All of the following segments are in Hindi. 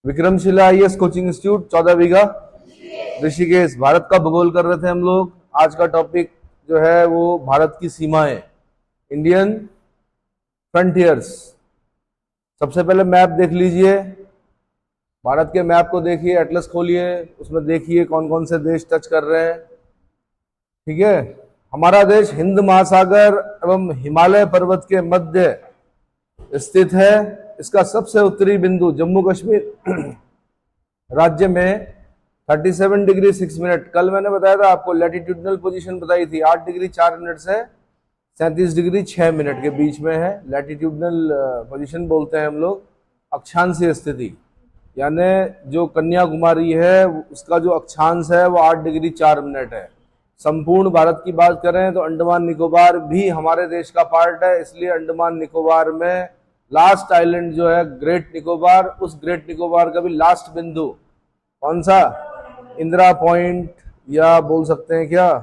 विक्रमशिला आईएएस कोचिंग इंस्टीट्यूट 14 बीघा ऋषिकेश। भारत का भूगोल कर रहे थे हम लोग। आज का टॉपिक जो है वो भारत की सीमाएं, इंडियन फ्रंटियर्स। सबसे पहले मैप देख लीजिए, भारत के मैप को देखिए, एटलस खोलिए, उसमें देखिए कौन कौन से देश टच कर रहे हैं। ठीक है, हमारा देश हिंद महासागर एवं हिमालय पर्वत के मध्य स्थित है। इसका सबसे उत्तरी बिंदु जम्मू कश्मीर राज्य में 37 डिग्री 6 मिनट, कल मैंने बताया था आपको, लैटिट्यूडनल पोजीशन बताई थी, 8 डिग्री 4 मिनट से 37 डिग्री 6 मिनट के बीच में है। लैटिट्यूडनल पोजीशन बोलते हैं हम लोग अक्षांशीय स्थिति, यानी जो कन्याकुमारी है उसका जो अक्षांश है वो 8 डिग्री 4 मिनट है। संपूर्ण भारत की बात करें तो अंडमान निकोबार भी हमारे देश का पार्ट है, इसलिए अंडमान निकोबार में लास्ट आइलैंड जो है ग्रेट निकोबार, उस ग्रेट निकोबार का भी लास्ट बिंदु कौन सा, इंदिरा पॉइंट, या बोल सकते हैं क्या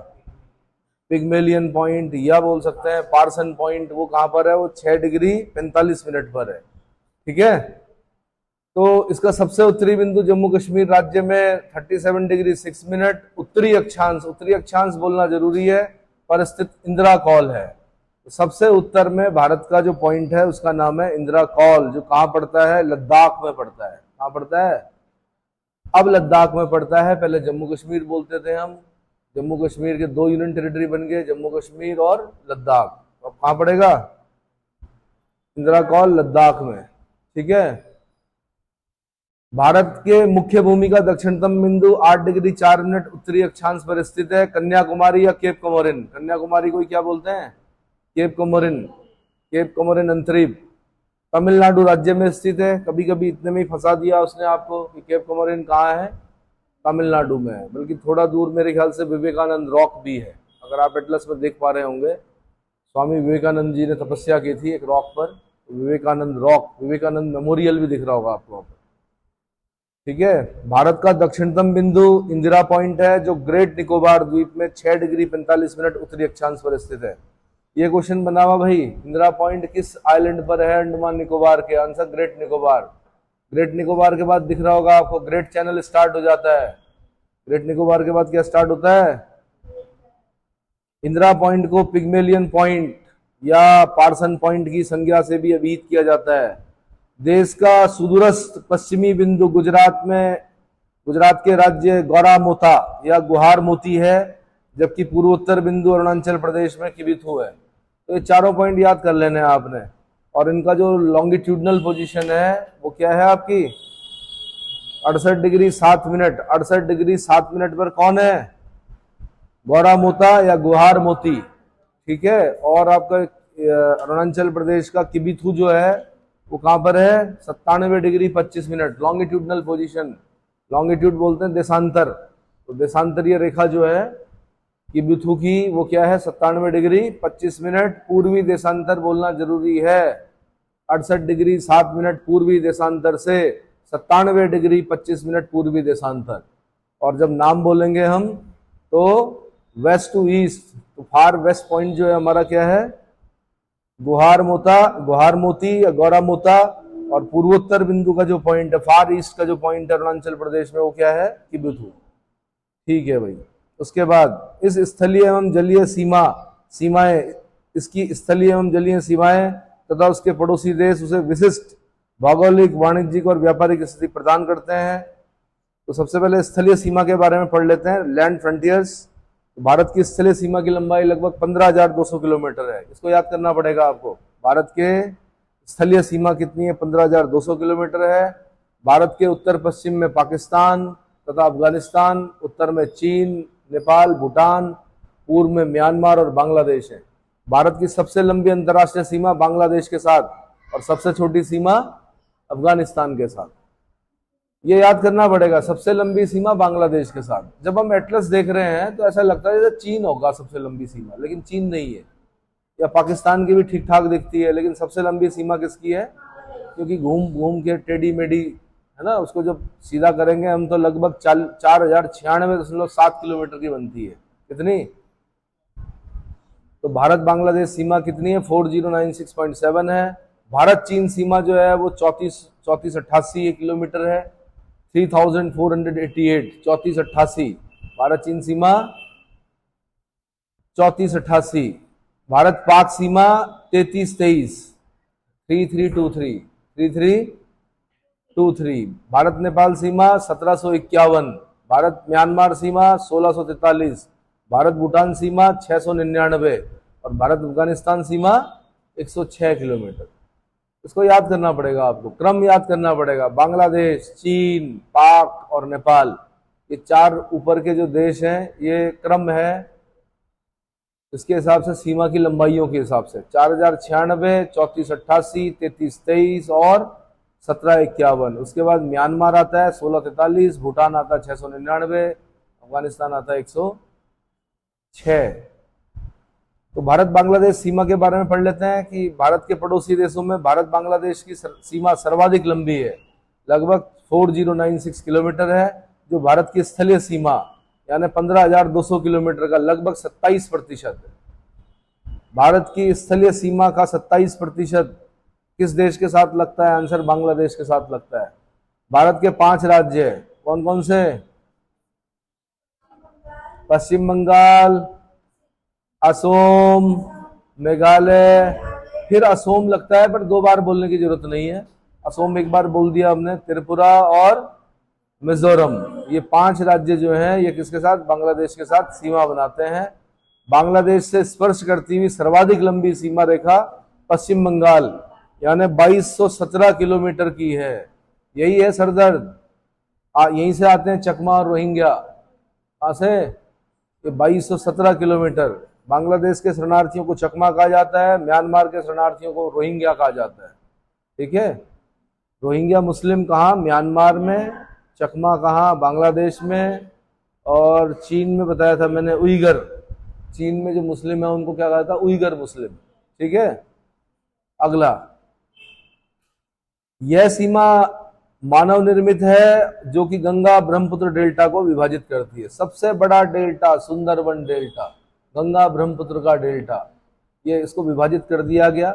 पिग्मेलियन पॉइंट, या बोल सकते हैं पार्सन पॉइंट। वो कहां पर है, वो 6 डिग्री 45 मिनट पर है। ठीक है, तो इसका सबसे उत्तरी बिंदु जम्मू कश्मीर राज्य में 37 डिग्री 6 मिनट उत्तरी अक्षांश बोलना जरूरी है, पर स्थित इंदिरा कॉल है। सबसे उत्तर में भारत का जो पॉइंट है उसका नाम है इंदिरा कॉल, जो कहां पड़ता है, लद्दाख में पड़ता है। कहां पड़ता है, अब लद्दाख में पड़ता है। पहले जम्मू कश्मीर बोलते थे हम। जम्मू कश्मीर के 2 यूनियन टेरिटरी बन गए, जम्मू कश्मीर और लद्दाख। अब कहां पड़ेगा, इंदिरा कॉल लद्दाख में। ठीक है, भारत के मुख्य भूमि का दक्षिणतम बिंदु 8 डिग्री 4 मिनट उत्तरी अक्षांश पर स्थित है। कन्याकुमारी या केप कोमोरिन, कन्याकुमारी को क्या बोलते हैं, केप कोमोरिन अंतरीप तमिलनाडु राज्य में स्थित है। कभी कभी इतने में ही फंसा दिया उसने आपको कि केप कोमोरिन कहाँ है, तमिलनाडु में है, बल्कि थोड़ा दूर मेरे ख्याल से विवेकानंद रॉक भी है। अगर आप एटलस में देख पा रहे होंगे, स्वामी विवेकानंद जी ने तपस्या की थी एक रॉक पर, विवेकानंद रॉक, विवेकानंद मेमोरियल भी दिख रहा होगा आपको। ठीक है, भारत का दक्षिणतम बिंदु इंदिरा पॉइंट है, जो ग्रेट निकोबार द्वीप में 6 डिग्री 45 मिनट उत्तरी अक्षांश पर स्थित है। ये क्वेश्चन बना हुआ भाई, इंदिरा पॉइंट किस आइलैंड पर है अंडमान निकोबार के, answer great Nicobar. Great Nicobar के बाद दिख रहा होगा आपको ग्रेट चैनल स्टार्ट हो जाता है। ग्रेट निकोबार के बाद क्या स्टार्ट होता है, इंदिरा पॉइंट को पिग्मेलियन पॉइंट या पार्सन पॉइंट की संज्ञा से भी अभिहित किया जाता है। देश का सुदूरस्थ पश्चिमी बिंदु गुजरात के राज्य गौरामोता या गुहार मोती है, जबकि पूर्वोत्तर बिंदु अरुणाचल प्रदेश में किबिथु है। तो ये चारों पॉइंट याद कर लेने हैं आपने। और इनका जो लॉन्गिट्यूडनल पोजीशन है वो क्या है आपकी, 68 डिग्री 7 मिनट। 68 डिग्री 7 मिनट पर कौन है, गौरामोता या गुहार मोती। ठीक है, और आपका अरुणाचल प्रदेश का किबिथु जो है वो कहां पर है, 97 degree 25 minute. Longitudinal position, longitude बोलते हैं देशांतर, तो देशांतरीय रेखा जो है किबिथु की वो क्या है, 97 डिग्री 25 मिनट। पूर्वी देशांतर बोलना जरूरी है, 68 डिग्री 7 मिनट पूर्वी देशांतर से 97 डिग्री 25 मिनट पूर्वी देशांतर। और जब नाम बोलेंगे हम तो वेस्ट टू ईस्ट, तो फार वेस्ट पॉइंट जो है हमारा क्या है, गुहार मोती या गौरामोता। और पूर्वोत्तर बिंदु का जो पॉइंट है, फार ईस्ट का जो पॉइंट है अरुणाचल प्रदेश में, वो क्या है, किबिथु। ठीक है भाई। उसके बाद इस स्थलीय एवं जलीय सीमाएं, इसकी स्थलीय एवं जलीय सीमाएं तथा उसके पड़ोसी देश उसे विशिष्ट भौगोलिक, वाणिज्यिक और व्यापारिक स्थिति प्रदान करते हैं। तो सबसे पहले स्थलीय सीमा के बारे में पढ़ लेते हैं, लैंड फ्रंटियर्स। तो भारत की स्थलीय सीमा की लंबाई लगभग 15,200 किलोमीटर है। इसको याद करना पड़ेगा आपको, भारत के स्थलीय सीमा कितनी है, 15,200 किलोमीटर है। भारत के उत्तर पश्चिम में पाकिस्तान तथा अफगानिस्तान, उत्तर में चीन, नेपाल, भूटान, पूर्व में म्यांमार और बांग्लादेश है। भारत की सबसे लंबी अंतर्राष्ट्रीय सीमा बांग्लादेश के साथ और सबसे छोटी सीमा अफगानिस्तान के साथ। ये याद करना पड़ेगा, सबसे लंबी सीमा बांग्लादेश के साथ। जब हम एटलस देख रहे हैं तो ऐसा लगता है जैसे चीन होगा सबसे लंबी सीमा, लेकिन चीन नहीं है। या पाकिस्तान की भी ठीक ठाक दिखती है, लेकिन सबसे लंबी सीमा किसकी है, क्योंकि घूम घूम के टेढ़ी मेढ़ी है ना, उसको जब सीधा करेंगे हम तो लगभग 4096.7 किलोमीटर की बनती है। कितनी, तो भारत बांग्लादेश सीमा कितनी है, 4096.7 है। भारत चीन सीमा जो है वो 3488 किलोमीटर है। 3488, 3488। भारत चीन सीमा 3488। भारत पाक सीमा 3323, 3323, 3323। भारत नेपाल सीमा 1751। भारत म्यांमार सीमा 1643। भारत भूटान सीमा 699 और भारत अफगानिस्तान सीमा 106 किलोमीटर। इसको याद करना पड़ेगा आपको, क्रम याद करना पड़ेगा। बांग्लादेश, चीन, पाक और नेपाल, ये चार ऊपर के जो देश हैं, ये क्रम है इसके हिसाब से सीमा की लंबाइयों के हिसाब से 4096, 3488, 3323 और 1751। उसके बाद म्यांमार आता है 1643, भूटान आता है 699, अफगानिस्तान आता है 106। तो भारत बांग्लादेश सीमा के बारे में पढ़ लेते हैं कि भारत के पड़ोसी देशों में भारत बांग्लादेश की सीमा सर्वाधिक लंबी है, लगभग 4096 किलोमीटर है, जो भारत की स्थलीय सीमा यानी 15,200 किलोमीटर का लगभग 27% है। भारत की स्थलीय सीमा का 27% किस देश के साथ लगता है? आंसर बांग्लादेश के साथ लगता है। भारत के 5 राज्य हैं, कौन कौन से? पश्चिम बंगाल, असोम, मेघालय, फिर असोम लगता है पर 2 बार बोलने की जरूरत नहीं है, असोम एक बार बोल दिया हमने, त्रिपुरा और मिजोरम। ये 5 राज्य जो हैं ये किसके साथ? बांग्लादेश के साथ सीमा बनाते हैं। बांग्लादेश से स्पर्श करती हुई सर्वाधिक लंबी सीमा रेखा पश्चिम बंगाल यानी 2217 किलोमीटर की है। यही है सरदर्द। यहीं से आते हैं चकमा और रोहिंग्या, कहां से? ये 2217 किलोमीटर। बांग्लादेश के शरणार्थियों को चकमा कहा जाता है, म्यांमार के शरणार्थियों को रोहिंग्या कहा जाता है। ठीक है, रोहिंग्या मुस्लिम कहाँ? म्यांमार में। चकमा कहाँ? बांग्लादेश में। और चीन में बताया था मैंने उइगर, चीन में जो मुस्लिम है उनको क्या कहा था? उइगर मुस्लिम। ठीक है, अगला, यह सीमा मानव निर्मित है जो कि गंगा ब्रह्मपुत्र डेल्टा को विभाजित करती है। सबसे बड़ा डेल्टा सुंदरबन डेल्टा, गंगा ब्रह्मपुत्र का डेल्टा, ये इसको विभाजित कर दिया गया।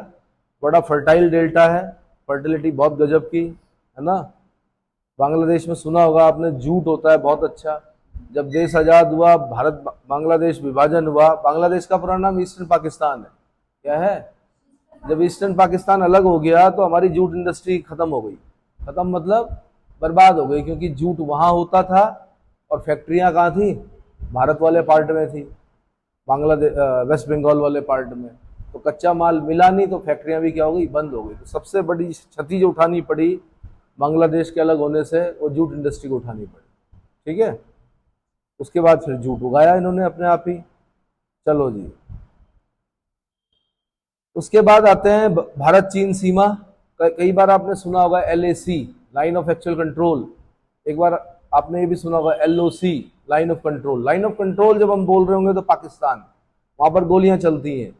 बड़ा फर्टाइल डेल्टा है, फर्टिलिटी बहुत गजब की है ना। बांग्लादेश में सुना होगा आपने, जूट होता है बहुत अच्छा। जब देश आजाद हुआ, भारत बांग्लादेश विभाजन हुआ, बांग्लादेश का पूरा नाम ईस्टर्न पाकिस्तान है। क्या है? जब ईस्टर्न पाकिस्तान अलग हो गया तो हमारी जूट इंडस्ट्री खत्म हो गई। खत्म मतलब बर्बाद हो गई, क्योंकि जूट वहां होता था और फैक्ट्रियां कहाँ थी? भारत वाले पार्ट में थी, बांग्लादेश वेस्ट बंगाल वाले पार्ट में। तो कच्चा माल मिला नहीं तो फैक्ट्रियां भी क्या हो गई? बंद हो गई। तो सबसे बड़ी क्षति जो उठानी पड़ी बांग्लादेश के अलग होने से, वो जूट इंडस्ट्री को उठानी पड़ी। ठीक है, उसके बाद फिर जूट उगाया इन्होंने अपने आप ही। चलो जी, उसके बाद आते हैं भारत चीन सीमा। कई बार आपने सुना होगा LAC, line of actual control. एक बार आपने ये भी सुना होगा LOC, line of control. Line of control जब हम बोल रहे होंगे तो पाकिस्तान, वहां पर गोलियां चलती हैं।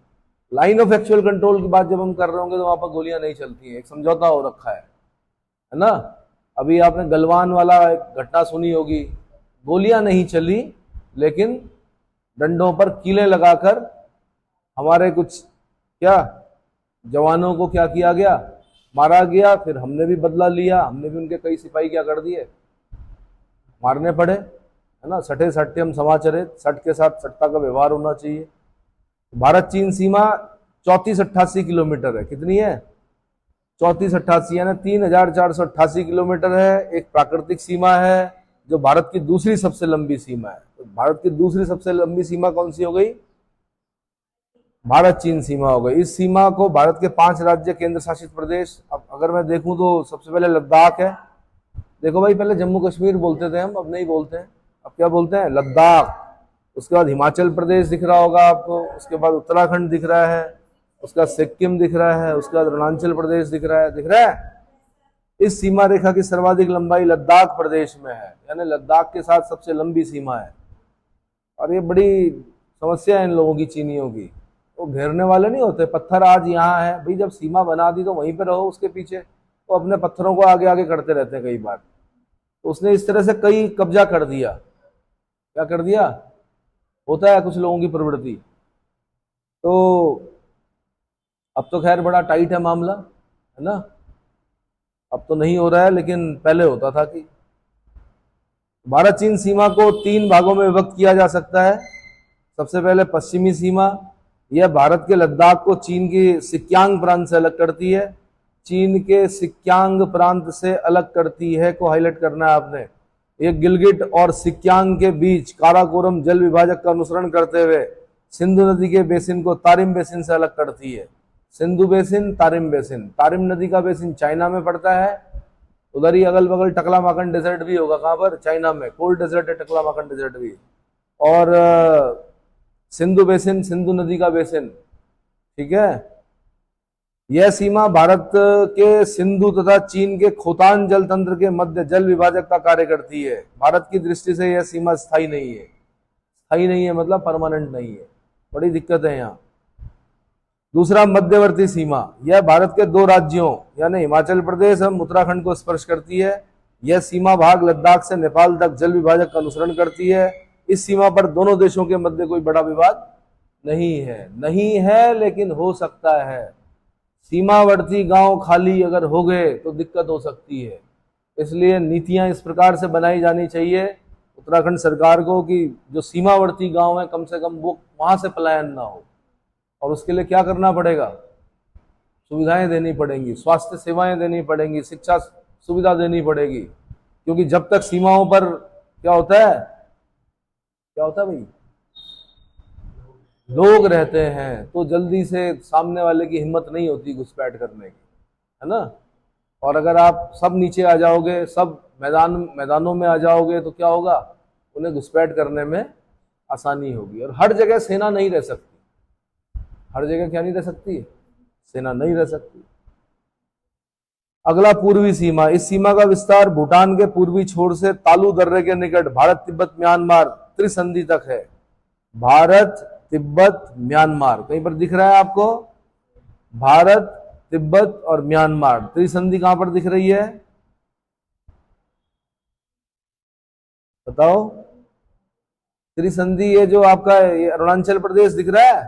लाइन ऑफ एक्चुअल कंट्रोल की बात जब हम कर रहे होंगे तो वहां पर गोलियां नहीं चलती हैं, एक समझौता हो रखा है ना। अभी आपने गलवान वाला एक घटना सुनी होगी, गोलियां नहीं चली लेकिन डंडों पर कीलें लगाकर हमारे कुछ क्या जवानों को क्या किया गया? मारा गया। फिर हमने भी बदला लिया, हमने भी उनके कई सिपाही क्या कर दिए? मारने पड़े, है ना। सठे सत्यम समाचरे, सठ के साथ सट्टा का व्यवहार होना चाहिए। भारत चीन सीमा 3488 किलोमीटर है। कितनी है? 3488 यानी 3488 किलोमीटर है। एक प्राकृतिक सीमा है जो भारत की दूसरी सबसे लंबी सीमा है। तो भारत की दूसरी सबसे लंबी सीमा कौन सी हो गई? भारत चीन सीमा हो गई। इस सीमा को भारत के 5 राज्य, केंद्र शासित प्रदेश, अब अगर मैं देखूं तो सबसे पहले लद्दाख है। देखो भाई, पहले जम्मू कश्मीर बोलते थे हम, अब नहीं बोलते हैं। अब क्या बोलते हैं? लद्दाख। उसके बाद हिमाचल प्रदेश दिख रहा होगा आपको, उसके बाद उत्तराखंड दिख रहा है, उसका सिक्किम दिख रहा है, उसके बाद अरुणाचल प्रदेश दिख रहा है। दिख रहा है? इस सीमा रेखा की सर्वाधिक लंबाई लद्दाख प्रदेश में है, यानी लद्दाख के साथ सबसे लंबी सीमा है। और ये बड़ी समस्या है इन लोगों की, चीनियों की। वो घेरने वाले नहीं होते, पत्थर आज यहाँ है भाई, जब सीमा बना दी तो वहीं पे रहो उसके पीछे। वो अपने पत्थरों को आगे आगे करते रहते हैं कई बार। तो उसने इस तरह से कई कब्जा कर दिया। क्या कर दिया? होता है कुछ लोगों की प्रवृत्ति। तो अब तो खैर बड़ा टाइट है मामला, है ना। अब तो नहीं हो रहा है, लेकिन पहले होता था कि भारत चीन सीमा को 3 भागों में विभक्त किया जा सकता है। सबसे पहले पश्चिमी सीमा, यह भारत के लद्दाख को चीन की सिक्यांग प्रांत से अलग करती है। चीन के सिक्यांग प्रांत से अलग करती है को हाईलाइट करना है आपने। ये गिलगिट और सिक्यांग के बीच काराकोरम जल विभाजक का अनुसरण करते हुए सिंधु नदी के बेसिन को तारिम बेसिन से अलग करती है। Sindhu basin, Tarim basin. Tarim नदी का बेसिन चाइना में पड़ता है, उधर ही अगल बगल टकलामाकन डेजर्ट भी होगा। कहां पर? चाइना में कोल्ड डेजर्ट है, टकलामाकन डेजर्ट भी। और सिंधु बेसिन, सिंधु नदी का बेसिन, ठीक है। यह सीमा भारत के सिंधु तथा चीन के खोतान जल तंत्र के मध्य जल विभाजक का कार्य करती है। भारत की दृष्टि से यह सीमा स्थायी नहीं है। स्थायी नहीं है मतलब परमानेंट नहीं है, बड़ी दिक्कत है यहाँ। दूसरा, मध्यवर्ती सीमा, यह भारत के 2 राज्यों यानी हिमाचल प्रदेश एवं उत्तराखंड को स्पर्श करती है। यह सीमा भाग लद्दाख से नेपाल तक जल विभाजक का अनुसरण करती है। इस सीमा पर दोनों देशों के मध्य कोई बड़ा विवाद नहीं है, लेकिन हो सकता है। सीमावर्ती गांव खाली अगर हो गए तो दिक्कत हो सकती है। इसलिए नीतियां इस प्रकार से बनाई जानी चाहिए उत्तराखंड सरकार को कि जो सीमावर्ती गांव है कम से कम वो वहां से पलायन ना हो। और उसके लिए क्या करना पड़ेगा? सुविधाएं देनी पड़ेंगी, स्वास्थ्य सेवाएं देनी पड़ेंगी, शिक्षा सुविधा देनी पड़ेगी। क्योंकि जब तक सीमाओं पर क्या होता है भाई, लोग रहते हैं तो जल्दी से सामने वाले की हिम्मत नहीं होती घुसपैठ करने की, है ना। और अगर आप सब नीचे आ जाओगे, सब मैदानों में आ जाओगे तो क्या होगा? उन्हें घुसपैठ करने में आसानी होगी। और हर जगह सेना नहीं रह सकती। हर जगह क्या नहीं रह सकती? सेना नहीं रह सकती। अगला, पूर्वी सीमा। इस सीमा का विस्तार भूटान के पूर्वी छोर से तालू दर्रे के निकट भारत तिब्बत म्यांमार त्रिसंधि तक है। भारत तिब्बत म्यांमार कहीं पर दिख रहा है आपको? भारत तिब्बत और म्यांमार त्रिसंधि कहां पर दिख रही है? बताओ। त्रिसंधि ये जो आपका अरुणाचल प्रदेश दिख रहा है,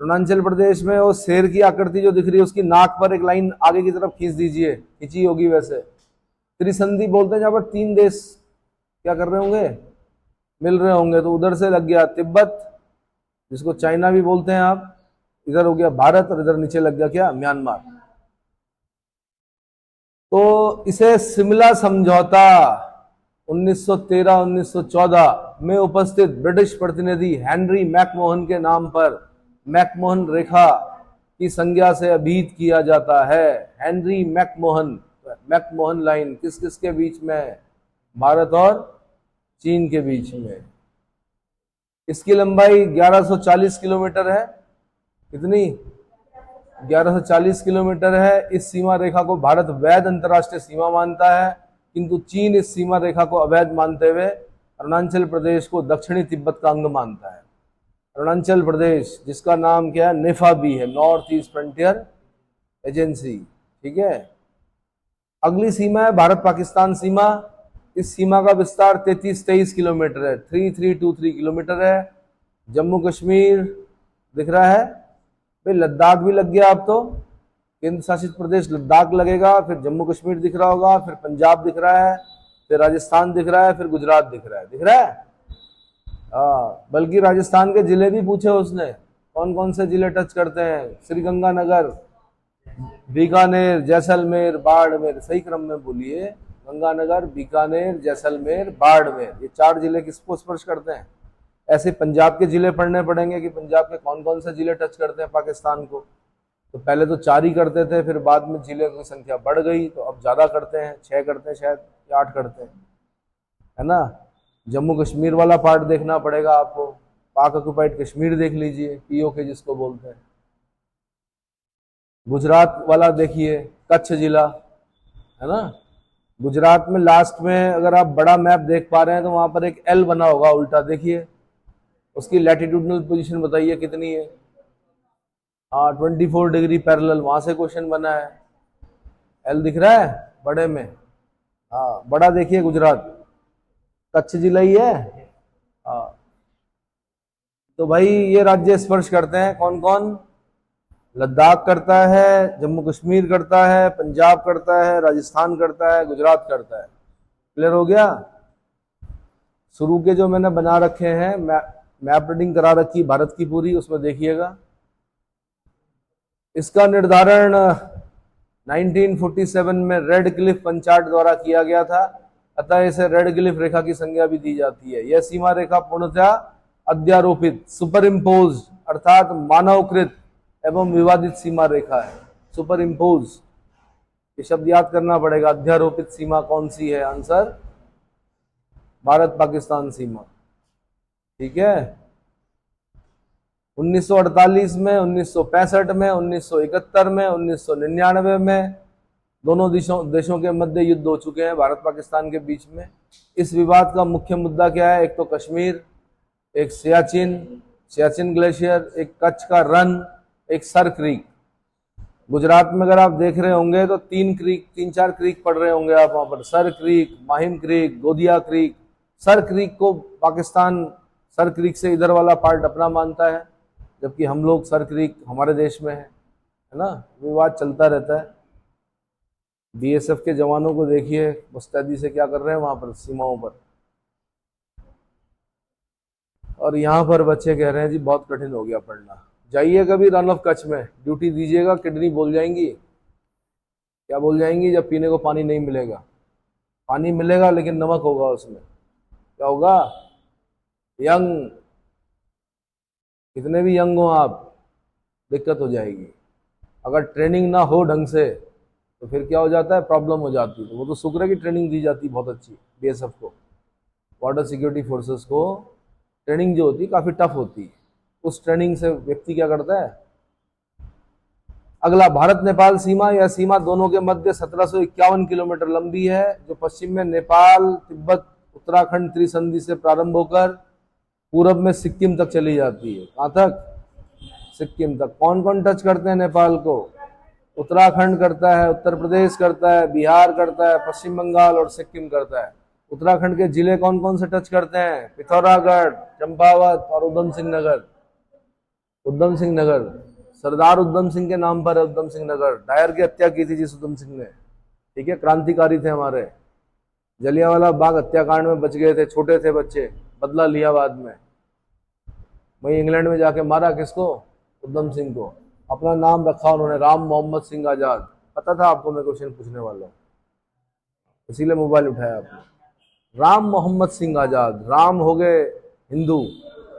अरुणाचल प्रदेश में वो शेर की आकृति जो दिख रही है उसकी नाक पर एक लाइन आगे की तरफ खींच दीजिए, खींची होगी वैसे। त्रिसंधि बोलते हैं जहां पर 3 देश क्या कर रहे होंगे? मिल रहे होंगे। तो उधर से लग गया तिब्बत, जिसको चाइना भी बोलते हैं आप, इधर हो गया भारत और इधर नीचे लग गया क्या? म्यांमार। तो इसे शिमला समझौता 1913-1914 में उपस्थित ब्रिटिश प्रतिनिधि हेनरी मैकमोहन के नाम पर मैकमोहन रेखा की संज्ञा से अभिहित किया जाता है। हेनरी मैकमोहन लाइन किस किस के बीच में? भारत और चीन के बीच में। इसकी लंबाई 1140 किलोमीटर है। कितनी? 1140 किलोमीटर है। इस सीमा रेखा को भारत वैध अंतर्राष्ट्रीय सीमा मानता है, किंतु चीन इस सीमा रेखा को अवैध मानते हुए अरुणाचल प्रदेश को दक्षिणी तिब्बत का अंग मानता है। अरुणाचल प्रदेश, जिसका नाम क्या है? नेफा भी है, नॉर्थ ईस्ट फ्रंटियर एजेंसी, ठीक है। अगली सीमा है भारत पाकिस्तान सीमा। इस सीमा का विस्तार 33-23 किलोमीटर है, 3323 किलोमीटर है। जम्मू कश्मीर दिख रहा है भाई, लद्दाख भी लग गया। अब तो केंद्र शासित प्रदेश लद्दाख लगेगा, फिर जम्मू कश्मीर दिख रहा होगा, फिर पंजाब दिख रहा है, फिर राजस्थान दिख रहा है, फिर गुजरात दिख रहा है। बल्कि राजस्थान के जिले भी पूछे उसने, कौन कौन से जिले टच करते हैं? श्रीगंगानगर, बीकानेर, जैसलमेर, बाड़मेर, सही क्रम में बोलिए। गंगानगर, बीकानेर, जैसलमेर, बाड़मेर, ये 4 जिले किसको स्पर्श करते हैं? ऐसे पंजाब के जिले पढ़ने पड़ेंगे कि पंजाब के कौन कौन से जिले टच करते हैं पाकिस्तान को। तो पहले तो 4 ही करते थे, फिर बाद में जिले की संख्या बढ़ गई तो अब ज्यादा करते हैं, 6 करते हैं शायद, या 8 करते हैं, है ना। जम्मू कश्मीर वाला पार्ट देखना पड़ेगा आपको, पाक ऑक्युपाइड कश्मीर देख लीजिए, पीओके जिसको बोलते हैं। गुजरात वाला देखिए, कच्छ जिला, है ना। गुजरात में लास्ट में अगर आप बड़ा मैप देख पा रहे हैं तो वहां पर एक एल बना होगा उल्टा, देखिए उसकी लैटिट्यूडनल पोजीशन बताइए कितनी है। 24 डिग्री पैरेलल, वहां से क्वेश्चन बना है। एल दिख रहा है बड़े में? बड़ा देखिए गुजरात, कच्छ जिला ही है। तो भाई ये राज्य स्पर्श करते हैं कौन कौन? लद्दाख करता है, जम्मू कश्मीर करता है, पंजाब करता है, राजस्थान करता है, गुजरात करता है। क्लियर हो गया? शुरू के जो मैंने बना रखे हैं, मैप रीडिंग करा रखी भारत की पूरी, उसमें देखिएगा। इसका निर्धारण 1947 में रेड क्लिफ पंचाट द्वारा किया गया था, अतः इसे रेड क्लिफ रेखा की संज्ञा भी दी जाती है। यह सीमा रेखा पूर्णतः अध्यारोपित सुपर इम्पोज अर्थात मानवकृत एवं विवादित सीमा रेखा है। सुपर इम्पोज, ये शब्द याद करना पड़ेगा। अध्यारोपित सीमा कौन सी है? आंसर भारत पाकिस्तान सीमा। ठीक है, 1948 में, 1965 में, 1971 में, 1999 में दोनों देशों के मध्य युद्ध हो चुके हैं भारत पाकिस्तान के बीच में। इस विवाद का मुख्य मुद्दा क्या है? एक तो कश्मीर, एक सियाचिन ग्लेशियर, एक कच्छ का रन, एक सर क्रीक। गुजरात में अगर आप देख रहे होंगे तो तीन चार क्रीक पढ़ रहे होंगे आप वहां पर, सर क्रीक, माहिम क्रीक, गोदिया क्रीक। सर क्रीक को पाकिस्तान सर क्रीक से इधर वाला पार्ट अपना मानता है, जबकि हम लोग सर क्रीक हमारे देश में है ना। विवाद चलता रहता है। बीएसएफ के जवानों को देखिए मुस्तैदी से क्या कर रहे हैं वहां पर सीमाओं पर, और यहाँ पर बच्चे कह रहे हैं जी बहुत कठिन हो गया पढ़ना। जाइए कभी रन ऑफ कच्छ में ड्यूटी दीजिएगा, किडनी बोल जाएंगी। क्या बोल जाएंगी? जब पीने को पानी नहीं मिलेगा। पानी मिलेगा लेकिन नमक होगा उसमें। क्या होगा? यंग, कितने भी यंग हो आप, दिक्कत हो जाएगी। अगर ट्रेनिंग ना हो ढंग से तो फिर क्या हो जाता है? प्रॉब्लम हो जाती है। तो वो तो शुक्र है कि ट्रेनिंग दी जाती है बहुत अच्छी बीएसएफ को, बॉर्डर सिक्योरिटी फोर्सेस को। ट्रेनिंग जो होती है काफ़ी टफ होती है, उस ट्रेनिंग से व्यक्ति क्या करता है। अगला, भारत नेपाल सीमा। यह सीमा दोनों के मध्य 1751 किलोमीटर लंबी है, जो पश्चिम में नेपाल, तिब्बत, उत्तराखंड त्रिसंधि से प्रारंभ होकर पूरब में सिक्किम तक चली जाती है। कहाँ तक? सिक्किम तक। कौन कौन टच करते हैं नेपाल को? उत्तराखंड करता है, उत्तर प्रदेश करता है, बिहार करता है, पश्चिम बंगाल और सिक्किम करता है। उत्तराखंड के जिले कौन कौन से टच करते हैं? पिथौरागढ़, चंपावत और उधम सिंह नगर। उधम सिंह नगर सरदार उधम सिंह के नाम पर है। उधम सिंह नगर, डायर की हत्या की थी जिस उधम सिंह ने, ठीक है, क्रांतिकारी थे हमारे। जलियांवाला बाग हत्याकांड में बच गए थे, छोटे थे बच्चे, बदला लिया बाद में। वही इंग्लैंड में जाके मारा किसको? उधम सिंह को। अपना नाम रखा उन्होंने, राम मोहम्मद सिंह आजाद। पता था आपको मैं क्वेश्चन पूछने वाला हूँ, इसीलिए मोबाइल उठाया आपने। राम मोहम्मद सिंह आजाद। राम हो गए हिंदू,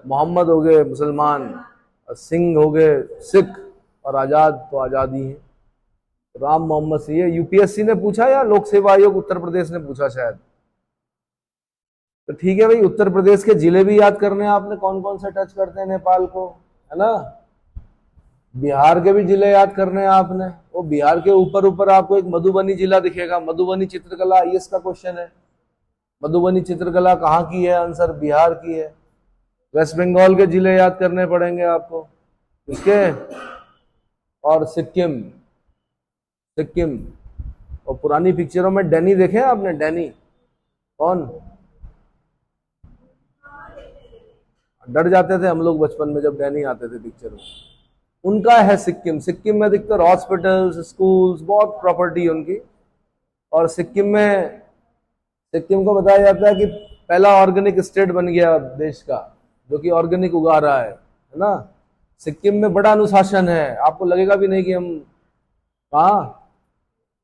मोहम्मद हो गए मुसलमान, सिंह हो गए सिख, और आजाद तो आजादी है। राम मोहम्मद सिंह। ये यूपीएससी ने पूछा या लोक सेवा आयोग उत्तर प्रदेश ने पूछा शायद? तो ठीक है भाई, उत्तर प्रदेश के जिले भी याद करने हैं आपने, कौन कौन से टच करते हैं नेपाल को, है ना। बिहार के भी जिले याद करने हैं आपने। वो बिहार के ऊपर ऊपर आपको एक मधुबनी जिला दिखेगा। मधुबनी चित्रकला आईएएस का क्वेश्चन है। मधुबनी चित्रकला कहाँ की है? आंसर बिहार की है। वेस्ट बंगाल के जिले याद करने पड़ेंगे आपको, इसके, और सिक्किम। सिक्किम। और पुरानी पिक्चरों में डैनी देखे हैं आपने? डैनी कौन? डर जाते थे हम लोग बचपन में जब डैनी आते थे पिक्चर में। उनका है सिक्किम। सिक्किम में अधिकतर हॉस्पिटल्स, स्कूल्स, बहुत प्रॉपर्टी उनकी। और सिक्किम को बताया जाता है कि पहला ऑर्गेनिक स्टेट बन गया देश का, जो कि ऑर्गेनिक उगा रहा है ना। सिक्किम में बड़ा अनुशासन है, आपको लगेगा भी नहीं कि हम कहाँ,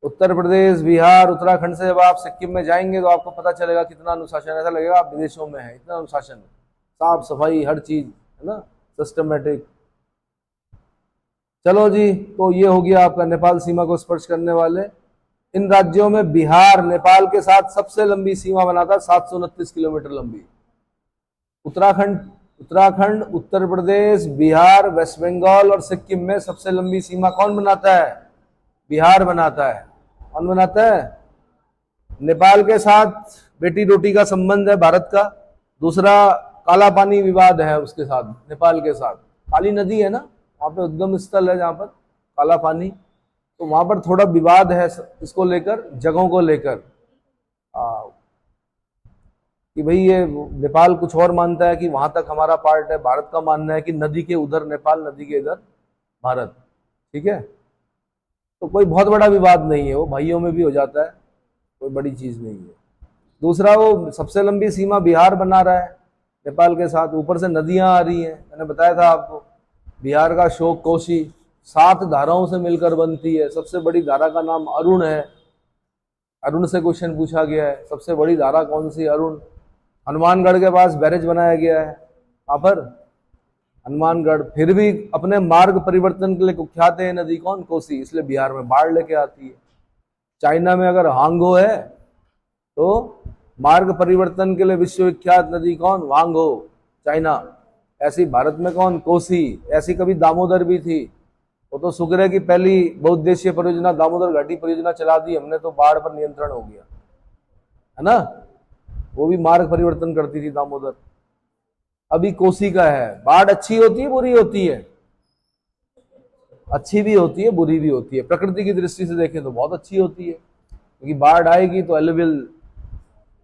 उत्तर प्रदेश, बिहार, उत्तराखंड से जब आप सिक्किम में जाएंगे तो आपको पता चलेगा कितना अनुशासन। ऐसा लगेगा आप विदेशों में है, इतना अनुशासन है, साफ सफाई, हर चीज है ना, सिस्टमेटिक। चलो जी, तो ये हो गया आपका नेपाल सीमा को स्पर्श करने वाले। इन राज्यों में बिहार नेपाल के साथ सबसे लंबी सीमा बनाता है, 729 किलोमीटर लंबी। उत्तराखंड, उत्तर प्रदेश, बिहार, वेस्ट बंगाल और सिक्किम में सबसे लंबी सीमा कौन बनाता है? बिहार बनाता है। कौन बनाता है? नेपाल के साथ बेटी रोटी का संबंध है भारत का। दूसरा, काला पानी विवाद है उसके साथ, नेपाल के साथ। काली नदी है ना वहां पे, उद्गम स्थल है जहां पर काला पानी, तो वहां पर थोड़ा विवाद है इसको लेकर, जगहों को लेकर, कि भाई ये नेपाल कुछ और मानता है कि वहां तक हमारा पार्ट है, भारत का मानना है कि नदी के उधर नेपाल, नदी के इधर भारत। ठीक है, तो कोई बहुत बड़ा विवाद नहीं है, वो भाइयों में भी हो जाता है, कोई बड़ी चीज नहीं है। दूसरा वो सबसे लंबी सीमा बिहार बना रहा है नेपाल के साथ, ऊपर से नदियां आ रही हैं, मैंने बताया था आपको। बिहार का शोक कोशी 7 धाराओं से मिलकर बनती है। सबसे बड़ी धारा का नाम अरुण है, अरुण से क्वेश्चन पूछा गया है। सबसे बड़ी धारा कौन सी? अरुण। हनुमानगढ़ के पास बैरेज बनाया गया है, वहां पर हनुमानगढ़। फिर भी अपने मार्ग परिवर्तन के लिए कुख्यात है नदी कौन? कोसी, इसलिए बिहार में बाढ़ लेके आती है। चाइना में अगर हांगो है तो मार्ग परिवर्तन के लिए विश्वविख्यात नदी कौन? वांगो, चाइना। ऐसी भारत में कौन? कोसी। ऐसी कभी दामोदर भी थी, वो तो शुक्र है कि पहली बहुउद्देशीय परियोजना दामोदर घाटी परियोजना चला दी हमने, तो बाढ़ पर नियंत्रण हो गया है ना। वो भी मार्ग परिवर्तन करती थी दामोदर। अभी कोसी का है। बाढ़ अच्छी होती है बुरी होती है? अच्छी भी होती है बुरी भी होती है। प्रकृति की दृष्टि से देखें तो बहुत अच्छी होती है, क्योंकि बाढ़ आएगी तो एलविल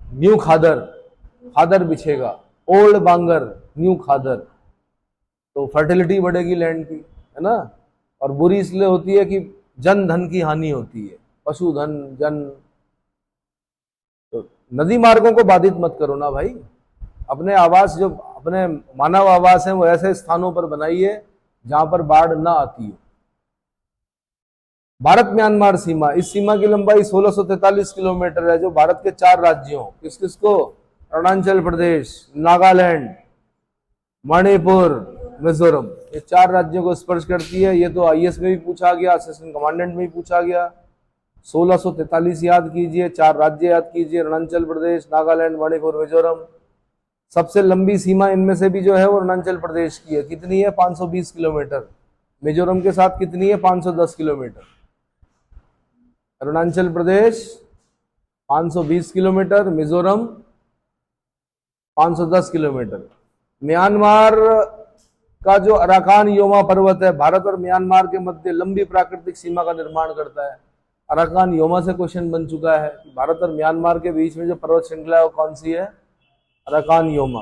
न्यू खादर, खादर बिछेगा, ओल्ड बांगर न्यू खादर, तो फर्टिलिटी बढ़ेगी लैंड की, है ना। और बुरी इसलिए होती है कि जन धन की हानि होती है, पशुधन जन। तो नदी मार्गों को बाधित मत करो ना भाई। अपने आवास, जो अपने मानव आवास है, वो ऐसे स्थानों पर बनाइए जहां पर बाढ़ ना आती हो। भारत म्यांमार सीमा, इस सीमा की लंबाई 1643 किलोमीटर है, जो भारत के 4 राज्यों, किस किस को? अरुणाचल प्रदेश, नागालैंड, मणिपुर, मिजोरम, ये 4 राज्यों को स्पर्श करती है। ये तो आईएएस में भी पूछा गया, असिस्टेंट कमांडेंट में भी पूछा गया। 1643 याद कीजिए, 4 राज्य याद कीजिए, अरुणाचल प्रदेश, नागालैंड, मणिपुर, मिजोरम। सबसे लंबी सीमा इनमें से भी जो है वो अरुणाचल प्रदेश की है। कितनी है? 520 किलोमीटर। मिजोरम के साथ कितनी है? 510 kilometre. Arunachal Pradesh 520 kilometre, Mizoram 510 kilometre. Myanmar का जो अराकान योमा पर्वत है, भारत और म्यांमार के मध्य लंबी प्राकृतिक सीमा का निर्माण करता है। अराकान योमा से क्वेश्चन बन चुका है कि भारत और म्यांमार के बीच में जो पर्वत श्रृंखला है वो कौन सी है? Arakan Yoma.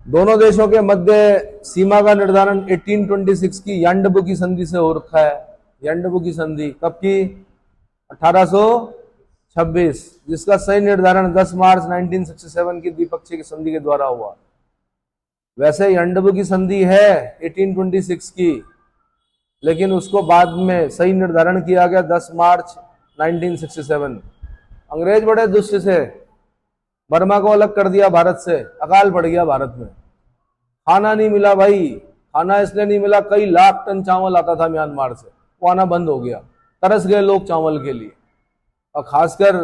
दोनों देशों के मध्य सीमा का निर्धारण 1826 की यांडबू की संधि से हो रखा है। यांडबू की संधि कब की? 1826, जिसका सही निर्धारण 10 मार्च 1967 की द्विपक्षीय संधि के द्वारा हुआ। वैसे यांडबू की संधि है 1826 की, लेकिन उसको बाद में सही निर्धारण किया गया 10 मार्च 1967। अंग्रेज बड़े दुष्ट से बर्मा को अलग कर दिया भारत से, अकाल पड़ गया भारत में। खाना नहीं मिला भाई, खाना इसलिए नहीं मिला, कई लाख टन चावल आता था म्यांमार से, वो आना बंद हो गया। तरस गए लोग चावल के लिए। और खासकर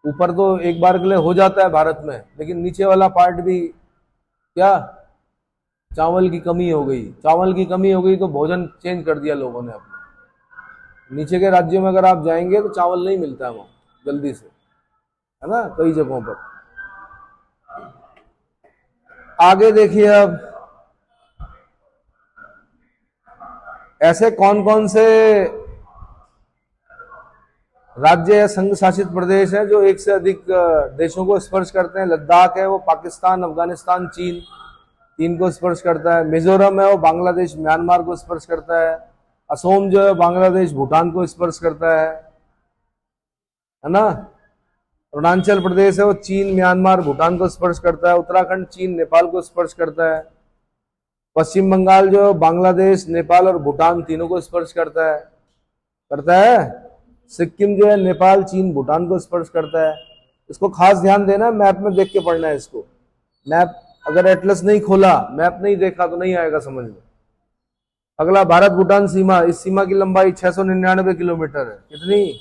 ऊपर तो एक बार के लिए हो जाता है भारत में, लेकिन नीचे वाला पार्ट भी क्या? चावल की कमी हो गई। चावल की कमी हो गई तो भोजन चेंज कर दिया लोगों ने अपना। नीचे के राज्यों में अगर आप जाएंगे तो चावल नहीं मिलता है वहां जल्दी से, है ना, कई जगहों पर। आगे देखिए, अब ऐसे कौन कौन से राज्य या संघ शासित प्रदेश है जो एक से अधिक देशों को स्पर्श करते हैं? लद्दाख है वो पाकिस्तान, अफगानिस्तान, चीन, 3 को स्पर्श करता है। मिजोरम है वो बांग्लादेश, म्यांमार को स्पर्श करता है। असोम जो है बांग्लादेश, भूटान को स्पर्श करता है ना। अरुणाचल प्रदेश है वो चीन, म्यांमार, भूटान को स्पर्श करता है। उत्तराखंड चीन, नेपाल को स्पर्श करता है। पश्चिम बंगाल जो बांग्लादेश, नेपाल और भूटान तीनों को स्पर्श करता है। सिक्किम जो है नेपाल, चीन, भूटान को स्पर्श करता है। इसको खास ध्यान देना, मैप में देख के पढ़ना है इसको। मैप अगर एटलस नहीं खोला, मैप नहीं देखा तो नहीं आएगा समझ में। अगला भारत भूटान सीमा, इस सीमा की लंबाई 699 किलोमीटर है। कितनी?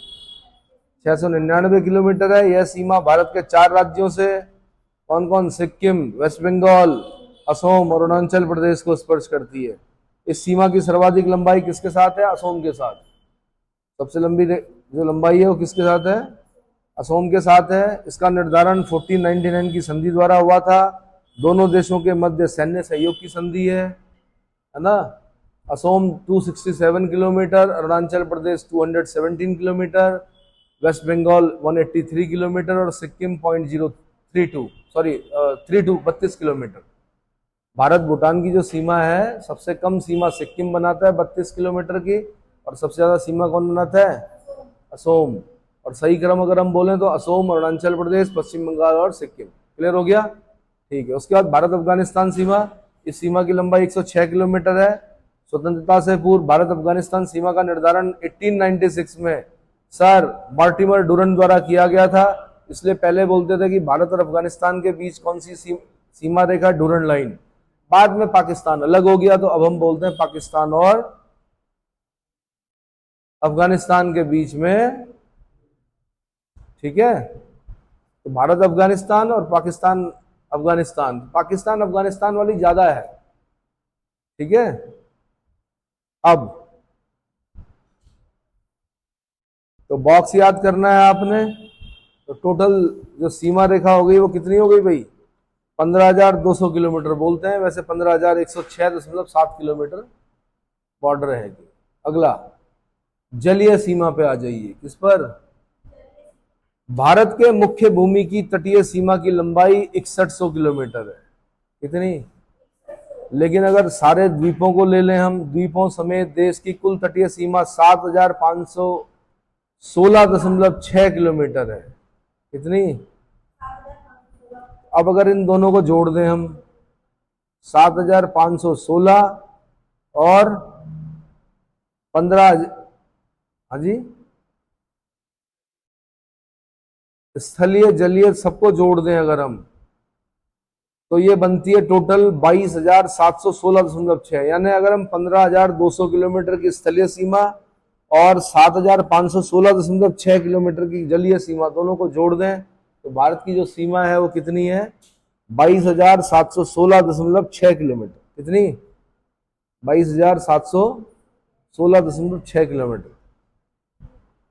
699 किलोमीटर है। यह सीमा भारत के 4 राज्यों से कौन कौन? सिक्किम, वेस्ट बंगाल, असोम और अरुणाचल प्रदेश को स्पर्श करती है। इस सीमा की सर्वाधिक लंबाई किसके साथ है? असोम के साथ। सबसे लंबी जो लंबाई है वो किसके साथ है? असोम के साथ है। इसका निर्धारण 1499 की संधि द्वारा हुआ था। दोनों देशों के मध्य सैन्य सहयोग की संधि है ना। Asom 267 kilometre, Arunachal Pradesh 217 kilometre, waste Bengal 183 kilometre और सिक्किम 32 किलोमीटर। भारत भूटान की जो सीमा है, सबसे कम सीमा सिक्किम बनाता है 32 किलोमीटर की, और सबसे ज्यादा सीमा कौन बनाता है? असोम। और और सही क्रम अगर हम बोलें तो असम, अरुणाचल प्रदेश, पश्चिम बंगाल और सिक्किम। क्लियर हो गया? ठीक है। उसके बाद भारत अफगानिस्तान सीमा, इस सीमा की लंबाई 106 किलोमीटर है। स्वतंत्रता से पूर्व भारत अफगानिस्तान सीमा का निर्धारण 1896 में सर मॉर्टिमर डुरन द्वारा किया गया था। इसलिए पहले बोलते थे कि भारत और अफगानिस्तान के बीच कौन सी सीमा रेखा, डुरन लाइन। बाद में पाकिस्तान अलग हो गया तो अब हम बोलते हैं पाकिस्तान और अफगानिस्तान के बीच में। ठीक है, तो भारत अफगानिस्तान और पाकिस्तान अफगानिस्तान, पाकिस्तान अफगानिस्तान वाली ज्यादा है। ठीक है, अब तो बॉक्स याद करना है आपने। तो टोटल जो सीमा रेखा हो गई वो कितनी हो गई भाई? 15,200 किलोमीटर बोलते हैं, वैसे 15,106.7 किलोमीटर बॉर्डर है। अगला जलीय सीमा पे आ जाइए। किस पर? भारत के मुख्य भूमि की तटीय सीमा की लंबाई 6100 किलोमीटर है। कितनी? लेकिन अगर सारे द्वीपों को ले लें हम, द्वीपों समेत देश की कुल तटीय सीमा 7,516.6 किलोमीटर है। कितनी? अब अगर इन दोनों को जोड़ दें हम, 7,516 और 15, हाँ जी, स्थलीय जलीय सबको जोड़ दें अगर हम, तो ये बनती है टोटल 22,716.6। यानी अगर हम 15,200 किलोमीटर की स्थलीय सीमा और 7,516.6 किलोमीटर की जलीय सीमा दोनों को जोड़ दें तो भारत की जो सीमा है वो कितनी है? 22,716.6 किलोमीटर। कितनी? 22,716.6 किलोमीटर।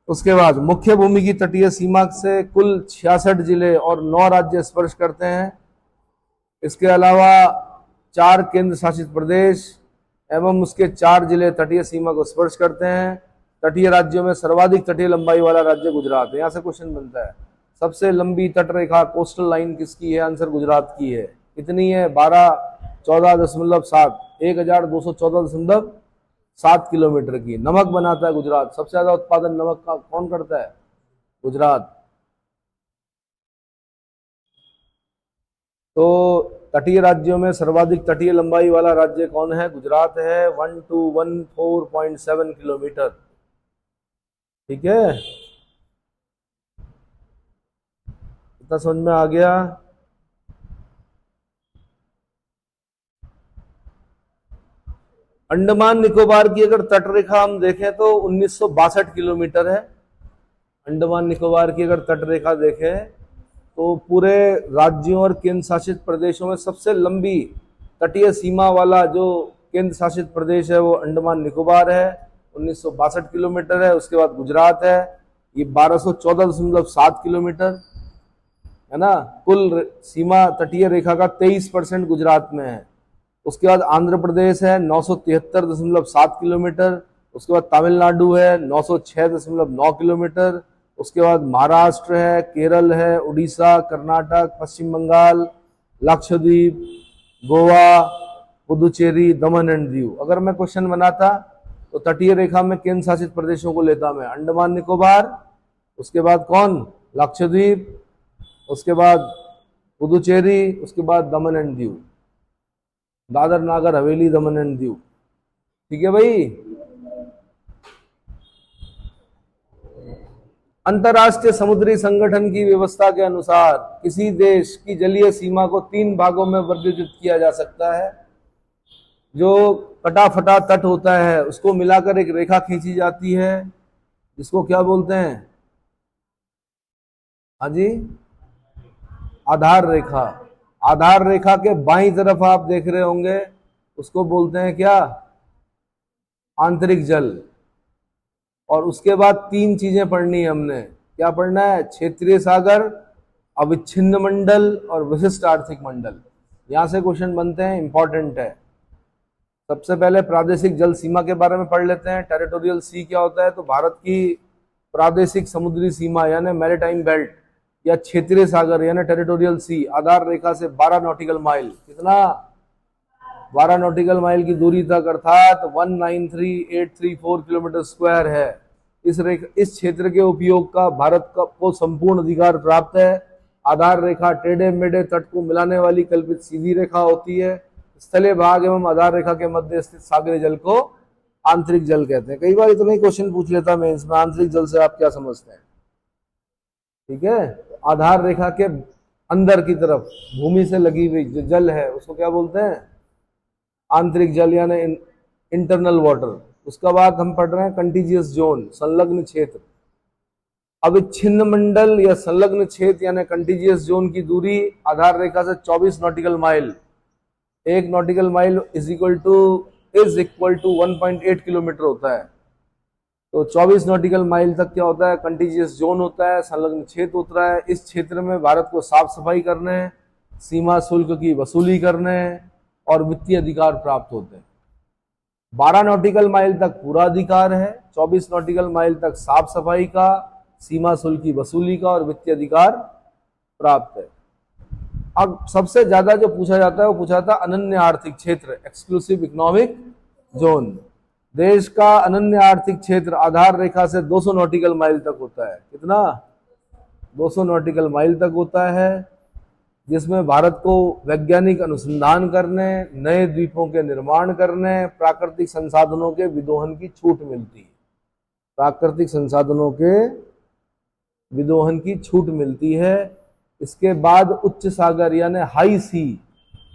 उसके बाद मुख्य भूमि की तटीय सीमा से कुल 66 जिले और 9 राज्य स्पर्श करते हैं। इसके अलावा 4 केंद्र शासित प्रदेश एवं उसके 4 जिले तटीय सीमा को स्पर्श करते हैं। तटीय राज्यों में सर्वाधिक तटीय लंबाई वाला राज्य गुजरात है। यहाँ से क्वेश्चन बनता है, सबसे लंबी तट रेखा कोस्टल लाइन किसकी है? आंसर गुजरात की है। कितनी है? 1214.7, 1214.7 किलोमीटर की। नमक बनाता है गुजरात, सबसे ज्यादा उत्पादन नमक का कौन करता है? गुजरात। तो तटीय राज्यों में सर्वाधिक तटीय लंबाई वाला राज्य कौन है? गुजरात है, 1214.7 किलोमीटर। ठीक है, इतना समझ में आ गया? अंडमान निकोबार की अगर तट रेखा हम देखें तो 1962 किलोमीटर है। अंडमान निकोबार की अगर तट रेखा देखें तो पूरे राज्यों और केंद्र शासित प्रदेशों में सबसे लंबी तटीय सीमा वाला जो केंद्र शासित प्रदेश है वो अंडमान निकोबार है, 1962 किलोमीटर है। उसके बाद गुजरात है, ये 1214.7 किलोमीटर है ना। कुल सीमा तटीय रेखा का 23% गुजरात में है। उसके बाद आंध्र प्रदेश है 973.7 किलोमीटर। उसके बाद तमिलनाडु है 906.9 किलोमीटर। उसके बाद महाराष्ट्र है, केरल है, उड़ीसा, कर्नाटक, पश्चिम बंगाल, लक्षद्वीप, गोवा, पुदुचेरी, दमन एंड दीव। अगर मैं क्वेश्चन बनाता तो तटीय रेखा में केंद्र शासित प्रदेशों को लेता मैं, अंडमान निकोबार, उसके बाद कौन? लक्षद्वीप, उसके बाद पुदुचेरी, उसके बाद दमन and Diu, Dadar Nagar Haveli, Daman and Diu. ठीक है भाई। अंतरराष्ट्रीय समुद्री संगठन की व्यवस्था के अनुसार किसी देश की जलीय सीमा को 3 भागों में वर्गीकृत किया जा सकता है। जो कटा फटा तट होता है उसको मिलाकर एक रेखा खींची जाती है, जिसको क्या बोलते हैं? हाँ जी, आधार रेखा। आधार रेखा के बाईं तरफ आप देख रहे होंगे, उसको बोलते हैं क्या? आंतरिक जल। और उसके बाद 3 चीजें पढ़नी है हमने। क्या पढ़ना है? क्षेत्रीय सागर, अविच्छिन्न मंडल और विशिष्ट आर्थिक मंडल। यहां से क्वेश्चन बनते हैं, इंपॉर्टेंट है। सबसे पहले प्रादेशिक जल सीमा के बारे में पढ़ लेते हैं। टेरिटोरियल सी क्या होता है? तो भारत की प्रादेशिक समुद्री सीमा यानी मैरीटाइम बेल्ट या क्षेत्रीय सागर यानी टेरिटोरियल सी आधार रेखा से 12 नॉटिकल माइल, कितना? 12 नॉटिकल माइल की दूरी तक, अर्थात 193834 किलोमीटर स्क्वायर है। इस क्षेत्र के उपयोग का भारत को संपूर्ण अधिकार प्राप्त है। आधार रेखा टेढ़े मेढ़े तट को मिलाने वाली कल्पित सीधी रेखा होती है। स्थलीय भाग एवं आधार रेखा के मध्य स्थित सागरीय जल को आंतरिक जल कहते हैं। कई बार इतना ही क्वेश्चन पूछ लेता मैं इसमें, आंतरिक जल से आप क्या समझते हैं? ठीक है, आधार रेखा के अंदर की तरफ भूमि से लगी हुई जो जल है उसको क्या बोलते हैं? आंतरिक जल यानी इंटरनल वाटर। उसका बाद हम पढ़ रहे हैं कंटीजियस जोन, संलग्न क्षेत्र। अविच्छिन्न मंडल या संलग्न क्षेत्र यानी कंटीजियस जोन की दूरी आधार रेखा से 24 nautical mile, 1 nautical mile is equal to 1.8 kilometre होता है। तो 24 नॉटिकल माइल तक क्या होता है? कंटीजियस जोन होता है, संलग्न क्षेत्र होता है। इस क्षेत्र में भारत को साफ सफाई करने, सीमा शुल्क की वसूली करने और वित्तीय अधिकार प्राप्त होते हैं। 12 नॉटिकल माइल तक पूरा अधिकार है, 24 नॉटिकल माइल तक साफ सफाई का, सीमा शुल्क की वसूली का और वित्तीय अधिकार प्राप्त है। अब सबसे ज्यादा जो पूछा जाता है वो पूछा था अनन्य आर्थिक क्षेत्र, एक्सक्लूसिव इकोनॉमिक जोन। देश का अनन्य आर्थिक क्षेत्र आधार रेखा से 200 नॉटिकल माइल तक होता है। कितना? 200 नॉटिकल माइल तक होता है, जिसमें भारत को वैज्ञानिक अनुसंधान करने, नए द्वीपों के निर्माण करने, प्राकृतिक संसाधनों के विदोहन की छूट मिलती है। प्राकृतिक संसाधनों के विदोहन की छूट मिलती है। इसके बाद उच्च सागर यानी हाई सी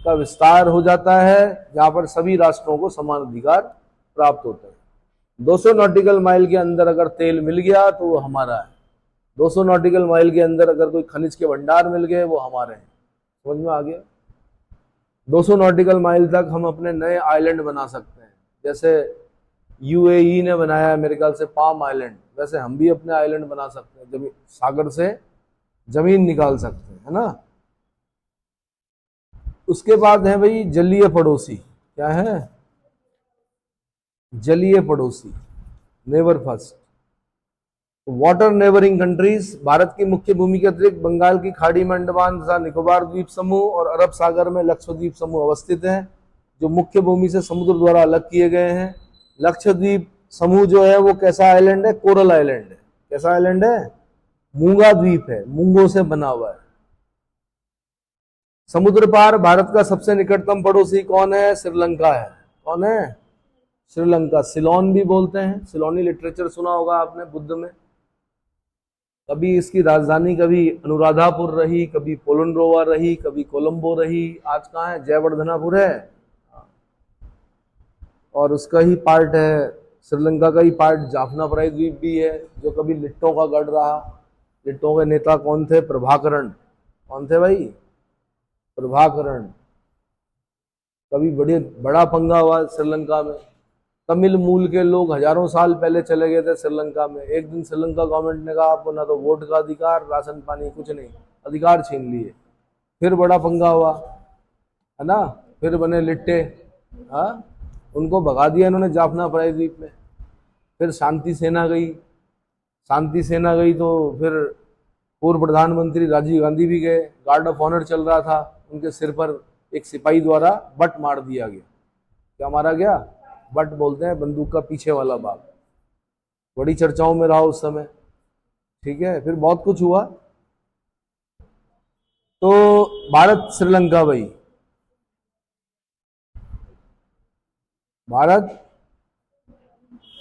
का विस्तार हो जाता है, जहां पर सभी राष्ट्रों को समान अधिकार प्राप्त होते हैं। 200 नॉटिकल माइल के अंदर अगर तेल मिल गया तो वो हमारा है। 200 नॉटिकल माइल के अंदर अगर कोई खनिज के भंडार मिल गए वो हमारे हैं। समझ में आ गया? 200 नॉटिकल माइल तक हम अपने नए आइलैंड बना सकते हैं। जैसे यूएई ने बनाया मेरे ख्याल से पाम आइलैंड, वैसे हम भी अपने आइलैंड बना सकते हैं। जब सागर से जमीन निकाल सकते हैं, है ना। उसके बाद है भाई जलीय पड़ोसी। क्या है? जलीय पड़ोसी, neighbour first. Water neighbouring countries, Bharat की मुख्य भूमि के अतिरिक्त बंगाल की खाड़ी में अंडमान तथा निकोबार द्वीप समूह और अरब सागर में लक्षद्वीप समूह अवस्थित हैं, जो मुख्य भूमि से समुद्र द्वारा अलग किए गए हैं। लक्षद्वीप समूह जो है वो कैसा आइलैंड है? कोरल आइलैंड है। कैसा आइलैंड है? मूंगा द्वीप है, मूंगों से बना हुआ है। समुद्र पार भारत का सबसे निकटतम पड़ोसी कौन है? श्रीलंका है। कौन है? श्रीलंका। सिलोन भी बोलते हैं, सिलोनी लिटरेचर सुना होगा आपने बुद्ध में। कभी इसकी राजधानी कभी अनुराधापुर रही, कभी पोलंड्रोवा रही, कभी कोलंबो रही। आज कहाँ है? जयवर्धनापुर है। और उसका ही पार्ट है, श्रीलंका का ही पार्ट जाफनापराई द्वीप भी है, जो कभी लिट्टों का गढ़ रहा। लिट्टों के नेता कौन थे? प्रभाकरण। कौन थे भाई? प्रभाकरण। कभी बड़ा पंगा हुआ श्रीलंका में। तमिल मूल के लोग हजारों साल पहले चले गए थे श्रीलंका में। एक दिन श्रीलंका गवर्नमेंट ने कहा आपको ना तो वोट का अधिकार, राशन पानी कुछ नहीं, अधिकार छीन लिए। फिर बड़ा पंगा हुआ, है ना। फिर बने लिट्टे, हाँ, उनको भगा दिया इन्होंने जाफनापराई द्वीप में। फिर शांति सेना गई। शांति सेना गई तो फिर पूर्व प्रधानमंत्री राजीव गांधी भी गए। गार्ड ऑफ ऑनर चल रहा था, उनके सिर पर एक सिपाही द्वारा बट मार दिया गया। क्या मारा गया? बट बोलते हैं बंदूक का पीछे वाला भाग। बड़ी चर्चाओं में रहा उस समय। ठीक है, फिर बहुत कुछ हुआ। तो भारत श्रीलंका भाई, भारत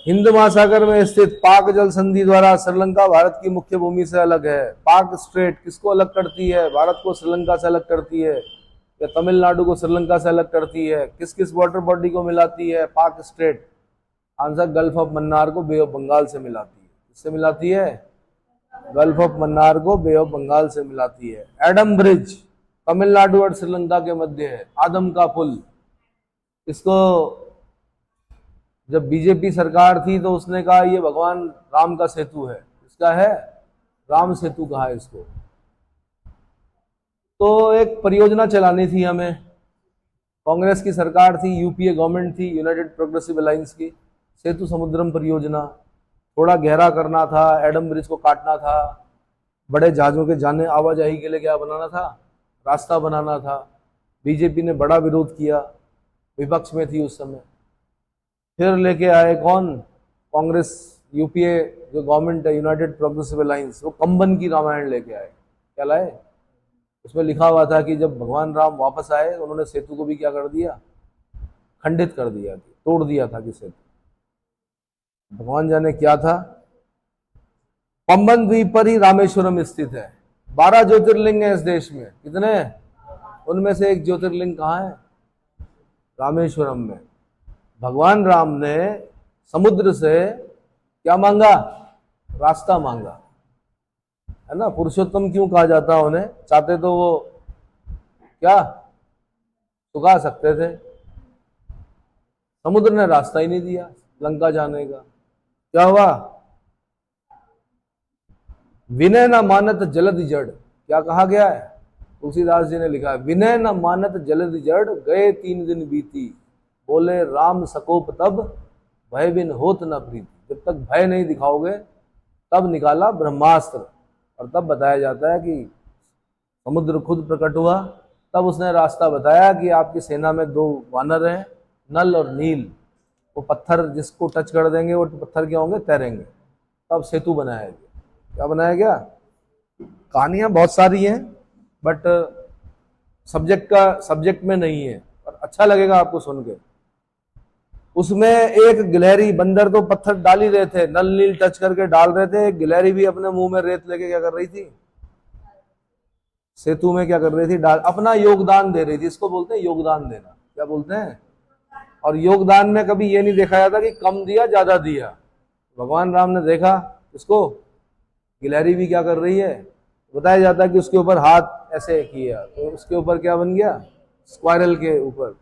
हिंद महासागर में स्थित पाक जल संधि द्वारा श्रीलंका भारत की मुख्य भूमि से अलग है। पाक स्ट्रेट किसको अलग करती है? भारत को श्रीलंका से अलग करती है, या तमिलनाडु को श्रीलंका से अलग करती है? किस किस वाटर बॉडी को मिलाती है पाक straight? Answer gulf of Mannar को बे ऑफ बंगाल से मिलाती है। किससे मिलाती है? गल्फ ऑफ मन्नार को बे ऑफ बंगाल से मिलाती है। एडम ब्रिज तमिलनाडु और श्रीलंका के मध्य है। आदम का पुल, इसको जब बीजेपी सरकार थी तो उसने कहा ये भगवान राम का सेतु है। इसका है? राम सेतु कहा है इसको। तो एक परियोजना चलानी थी हमें, कांग्रेस की सरकार थी, यूपीए गवर्नमेंट थी, यूनाइटेड प्रोग्रेसिव अलायंस की। सेतु समुद्रम परियोजना, थोड़ा गहरा करना था, एडम ब्रिज को काटना था, बड़े जहाजों के जाने आवाजाही के लिए क्या बनाना था? रास्ता बनाना था। बीजेपी ने बड़ा विरोध किया, विपक्ष में थी उस समय। फिर लेके आए कौन? कांग्रेस यूपीए जो गवर्नमेंट है, यूनाइटेड प्रोग्रेसिव अलायंस, वो कंबन की रामायण लेके आए। क्या लाए? उसमें लिखा हुआ था कि जब भगवान राम वापस आए उन्होंने सेतु को भी क्या कर दिया, खंडित कर दिया, तोड़ दिया था कि सेतु। भगवान जाने क्या था। पंबन द्वीप पर ही रामेश्वरम स्थित है। 12 ज्योतिर्लिंग है इस देश में। कितने? उनमें से एक ज्योतिर्लिंग कहाँ है? रामेश्वरम में। भगवान राम ने समुद्र से क्या मांगा? रास्ता मांगा, है ना। पुरुषोत्तम क्यों कहा जाता है उन्हें? चाहते तो वो क्या सुखा सकते थे, समुद्र ने रास्ता ही नहीं दिया लंका जाने का। क्या हुआ? विनय न मानत जलद जड़। क्या कहा गया है? तुलसीदास जी ने लिखा है, विनय न मानत जलद जड़, गए 3 दिन बीती, बोले राम सकोप तब, भय बिन होत न प्रीति। जब तक भय नहीं दिखाओगे तब निकाला ब्रह्मास्त्र। और तब बताया जाता है कि समुद्र खुद प्रकट हुआ, तब उसने रास्ता बताया कि आपकी सेना में 2 वानर हैं, नल और नील। वो पत्थर जिसको टच कर देंगे वो पत्थर क्या होंगे? तैरेंगे। तब सेतु बनाया गया। क्या बनाया गया? कहानियां बहुत सारी हैं, बट सब्जेक्ट में नहीं है, और अच्छा लगेगा आपको सुन के। उसमें एक गिलहरी, बंदर तो पत्थर डाल ही रहे थे, नल नील टच करके डाल रहे थे, एक गिलहरी भी अपने मुंह में रेत लेके क्या कर रही थी? सेतु में क्या कर रही थी? डाल, अपना योगदान दे रही थी। इसको बोलते हैं योगदान देना। क्या बोलते हैं? और योगदान में कभी ये नहीं देखा जाता कि कम दिया ज्यादा दिया। भगवान राम ने देखा इसको, गिलहरी भी क्या कर रही है, बताया जाता है कि उसके ऊपर हाथ ऐसे किया तो उसके ऊपर क्या बन गया? स्क्वायरल के ऊपर,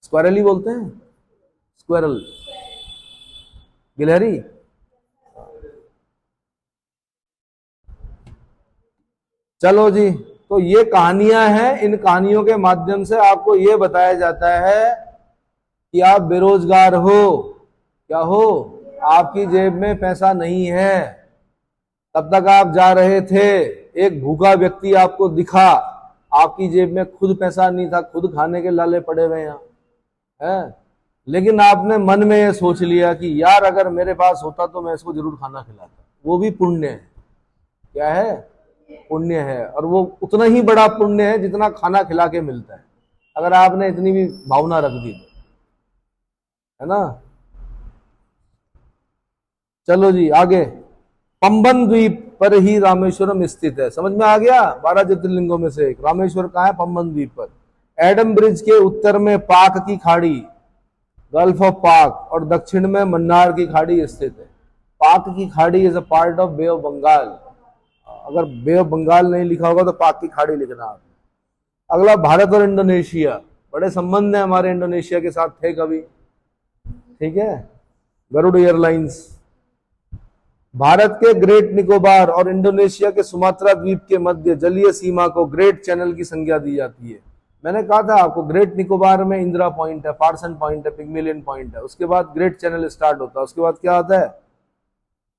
स्क्वायरल ही बोलते हैं, स्क्वायरल, गिलहरी। चलो जी, तो ये कहानियां हैं। इन कहानियों के माध्यम से आपको ये बताया जाता है कि आप बेरोजगार हो। क्या हो? आपकी जेब में पैसा नहीं है। तब तक आप जा रहे थे, एक भूखा व्यक्ति आपको दिखा, आपकी जेब में खुद पैसा नहीं था, खुद खाने के लाले पड़े हुए यहाँ है, लेकिन आपने मन में ये सोच लिया कि यार अगर मेरे पास होता तो मैं इसको जरूर खाना खिलाता। वो भी पुण्य है। क्या है? पुण्य है। और वो उतना ही बड़ा पुण्य है जितना खाना खिला के मिलता है, अगर आपने इतनी भी भावना रख दी, है ना। चलो जी आगे। पंबन द्वीप पर ही रामेश्वरम स्थित है। समझ में आ गया? 12 ज्योतिर्लिंगों में से एक रामेश्वर कहाँ है? पंबन द्वीप पर। एडम ब्रिज के उत्तर में पाक की खाड़ी, गल्फ ऑफ पाक, और दक्षिण में मन्नार की खाड़ी स्थित है। पाक की खाड़ी is a part of bay of Bengal. अगर बे ऑफ बंगाल नहीं लिखा होगा तो पाक की खाड़ी लिखना आपने। अगला, भारत और इंडोनेशिया। बड़े संबंध है हमारे इंडोनेशिया के साथ, थे कभी, ठीक है। गरुड़ एयरलाइंस। भारत के ग्रेट निकोबार और इंडोनेशिया के सुमात्रा द्वीप के मध्य जलीय सीमा को ग्रेट चैनल की संज्ञा दी जाती है। मैंने कहा था आपको, ग्रेट निकोबार में इंदिरा पॉइंट है, पार्सन पॉइंट है, पिग्मेलियन पॉइंट है, उसके बाद ग्रेट चैनल स्टार्ट होता है। उसके बाद क्या आता है?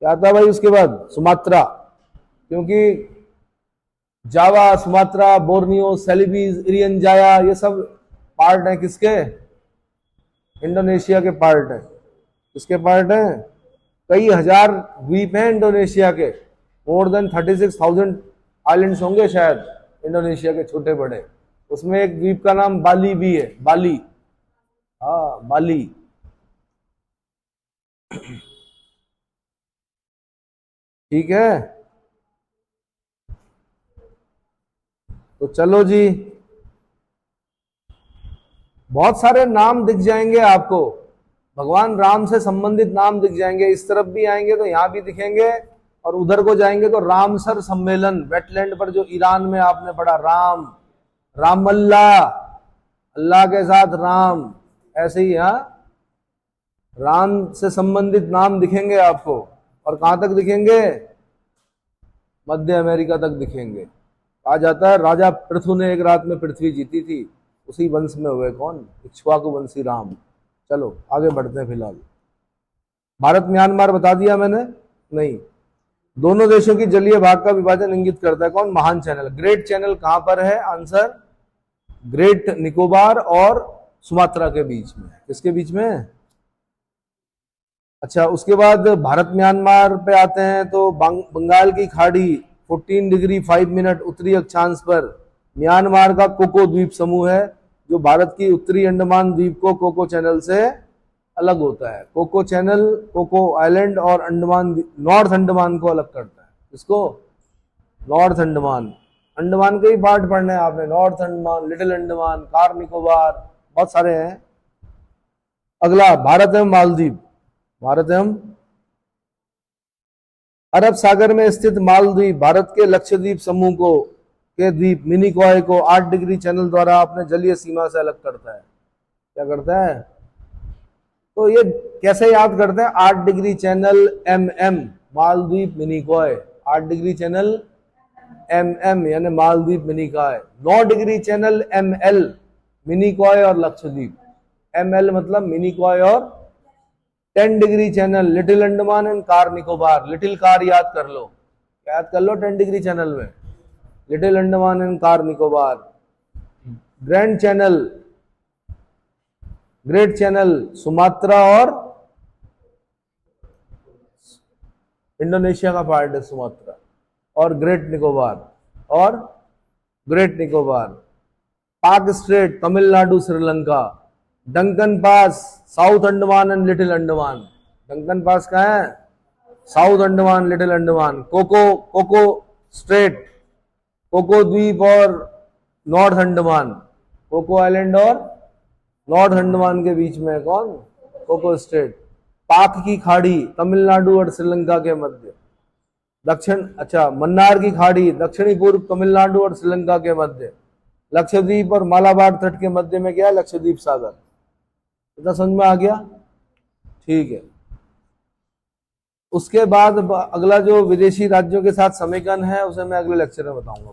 क्या आता है भाई? उसके बाद सुमात्रा, क्योंकि जावा, सुमात्रा, बोर्नियो, सेलिबीज, इरियन जाया, ये सब पार्ट है किसके? इंडोनेशिया के पार्ट है। किसके पार्ट है? कई हजार द्वीप हैं इंडोनेशिया के, मोर देन 36,000 आइलैंड्स होंगे शायद इंडोनेशिया के, छोटे बड़े। उसमें एक द्वीप का नाम बाली भी है, बाली। हाँ, बाली। ठीक है, तो चलो जी, बहुत सारे नाम दिख जाएंगे आपको, भगवान राम से संबंधित नाम दिख जाएंगे। इस तरफ भी आएंगे तो यहां भी दिखेंगे, और उधर को जाएंगे तो रामसर सम्मेलन, वेटलैंड पर जो ईरान में आपने पढ़ा, राम, रामल्ला, अल्लाह के साथ राम, ऐसे ही यहां राम से संबंधित नाम दिखेंगे आपको। और कहां तक दिखेंगे? मध्य अमेरिका तक दिखेंगे। कहा जाता है राजा पृथु ने एक रात में पृथ्वी जीती थी, उसी वंश में हुए कौन? इक्ष्वाकु वंशी राम। चलो आगे बढ़ते हैं। फिलहाल भारत म्यांमार बता दिया मैंने? नहीं। दोनों देशों की जलीय भाग का विभाजन इंगित करता है कौन? महान चैनल। ग्रेट चैनल कहां पर है? आंसर, ग्रेट निकोबार और सुमात्रा के बीच में। किसके बीच में? अच्छा, उसके बाद भारत म्यांमार पे आते हैं तो बंगाल की खाड़ी 14 डिग्री 5 मिनट उत्तरी अक्षांश पर म्यांमार का कोको द्वीप समूह है, जो भारत की उत्तरी अंडमान द्वीप को कोको चैनल से अलग होता है। कोको चैनल कोको आइलैंड और अंडमान नॉर्थ अंडमान को अलग करता है। इसको नॉर्थ अंडमान, अंडमान के ही पार्ट पढ़ने हैं आपने, north Andaman, Little Andaman, car Nicobar, बहुत सारे हैं। अगला भारत एवं मालदीव। भारत एवं अरब सागर में स्थित मालदीव भारत के लक्षद्वीप समूह को के द्वीप मिनिकॉय को 8 डिग्री चैनल द्वारा अपने जलीय सीमा से अलग करता है। क्या करता है? तो ये कैसे याद करते हैं? 8 degree channel MM Maldives Minicoy, 8 degree channel MM यानी Maldives Minicoy, 9 degree channel ML Minicoy और लक्षद्वीप। ML मतलब मिनिकॉय और 10 degree channel little Andaman and car Nicobar. Little car याद कर लो, याद कर लो 10 डिग्री चैनल में, little Andaman and car Nicobar. Grand channel, great channel Sumatra और इंडोनेशिया का पार्ट है सुमात्रा, और ग्रेट निकोबार, और ग्रेट निकोबार। पाक straight Tamil Nadu Sri Lanka. Duncan Pass South Andaman and Little Andaman. Duncan Pass कहाँ है? South Andaman Little Andaman. Coco Strait, Coco द्वीप और नॉर्थ अंडमान, कोको आइलैंड और नॉर्थ अंडमान के बीच में कौन? Coco Strait. पाक की खाड़ी तमिलनाडु और श्रीलंका के मध्य। मन्नार की खाड़ी दक्षिणी पूर्व तमिलनाडु और श्रीलंका के मध्य। लक्षद्वीप और मालाबार तट के मध्य में क्या है? लक्षद्वीप सागर। इतना समझ में आ गया? ठीक है। उसके बाद अगला जो विदेशी राज्यों के साथ समेकन है उसे मैं अगले लेक्चर में बताऊंगा।